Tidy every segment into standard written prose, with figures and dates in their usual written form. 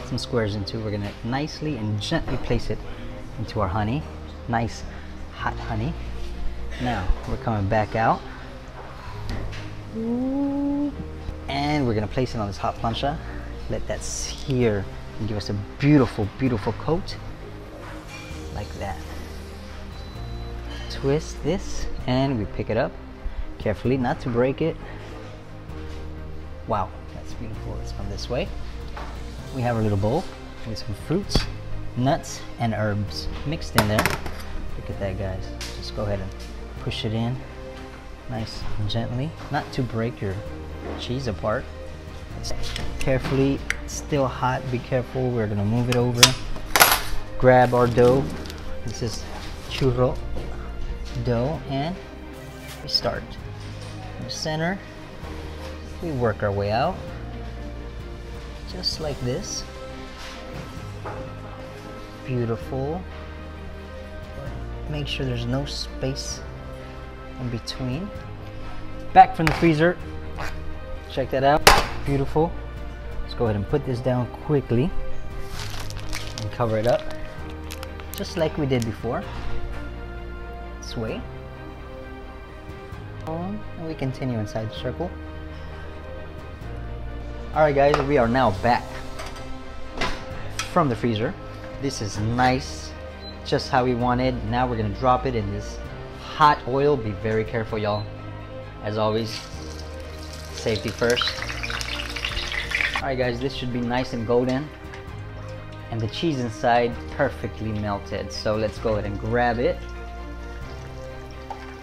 some squares into. We're gonna nicely and gently place it into our honey. Nice hot honey. Now we're coming back out. Ooh. And we're gonna place it on this hot plancha. Let that sear and give us a beautiful, beautiful coat. Like that. Twist this and we pick it up carefully, not to break it. Wow, that's beautiful. Let's come this way. We have our little bowl with some fruits, nuts, and herbs mixed in there. Look at that, guys. Just go ahead and push it in nice and gently, not to break your cheese apart. It's carefully, still hot, be careful. We're gonna move it over. Grab our dough. This is churro dough, and we start in the center. We work our way out just like this. Beautiful. Make sure there's no space in between. Back from the freezer. Check that out. Beautiful. Let's go ahead and put this down quickly and cover it up just like we did before. This way. And we continue inside the circle. Alright guys, we are now back from the freezer. This is nice, just how we wanted. Now we're gonna drop it in this hot oil. Be very careful, y'all. As always, safety first. Alright guys, this should be nice and golden. And the cheese inside perfectly melted. So let's go ahead and grab it.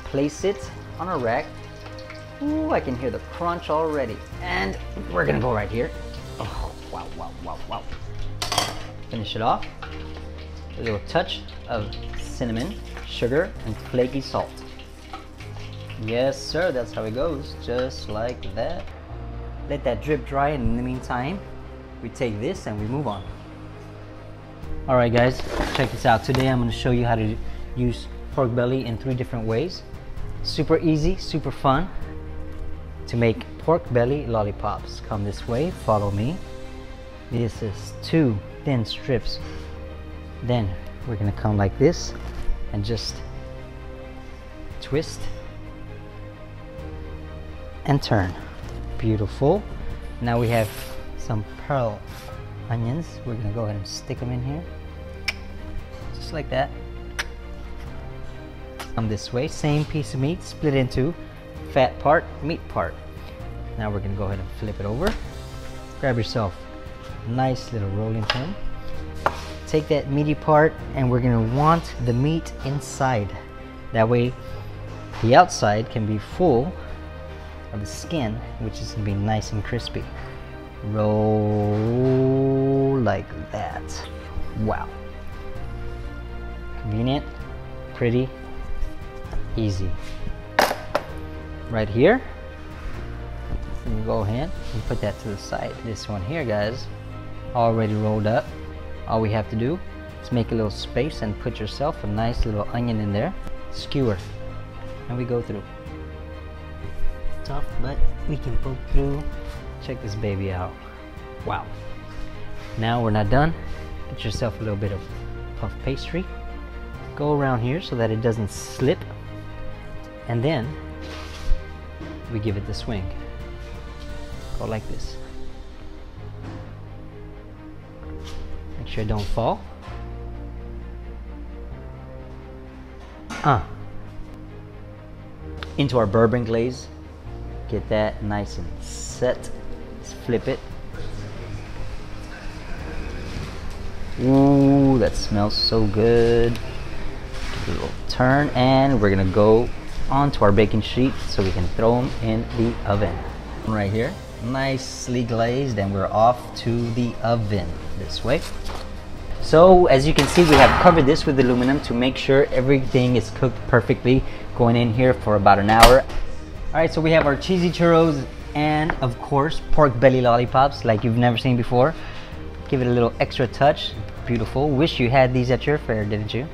Place it on a rack. Ooh, I can hear the crunch already. And we're gonna go right here. Oh, wow, wow, wow, wow. Finish it off. A little touch of cinnamon, sugar, and flaky salt. Yes, sir, that's how it goes. Just like that. Let that drip dry, and in the meantime, we take this and we move on. Alright guys, check this out. Today I'm gonna show you how to use pork belly in 3 different ways. Super easy, super fun to make pork belly lollipops. Come this way, follow me. This is 2 thin strips. Then we're gonna come like this and just twist and turn. Beautiful. Now we have some pearl onions. We're gonna go ahead and stick them in here. Just like that. Come this way, same piece of meat, split into fat part, meat part. Now we're gonna go ahead and flip it over. Grab yourself a nice little rolling pin. Take that meaty part and we're gonna want the meat inside. That way the outside can be full of the skin, which is gonna be nice and crispy. Roll like that. Wow. Convenient, pretty, easy. Right here, you go ahead and put that to the side. This one here, guys, already rolled up. All we have to do is make a little space and put yourself a nice little onion in there. Skewer, and we go through. Tough, but we can poke through. Check this baby out. Wow. Now we're not done. Get yourself a little bit of puff pastry. Go around here so that it doesn't slip. And then we give it the swing. Go like this. Make sure it don't fall. Into our bourbon glaze. Get that nice and set. Let's flip it. Ooh, that smells so good. Give it a little turn, and we're gonna go onto our baking sheet so we can throw them in the oven. Right here, nicely glazed, and we're off to the oven this way. So as you can see, we have covered this with aluminum to make sure everything is cooked perfectly, going in here for about an hour. Alright, so we have our cheesy churros and of course pork belly lollipops like you've never seen before. Give it a little extra touch. Beautiful. Wish you had these at your fair, didn't you?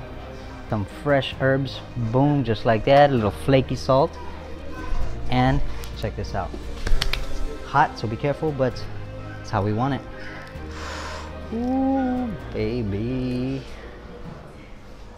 Some fresh herbs, boom, just like that. A little flaky salt. And check this out. Hot, so be careful, but it's how we want it. Ooh, baby.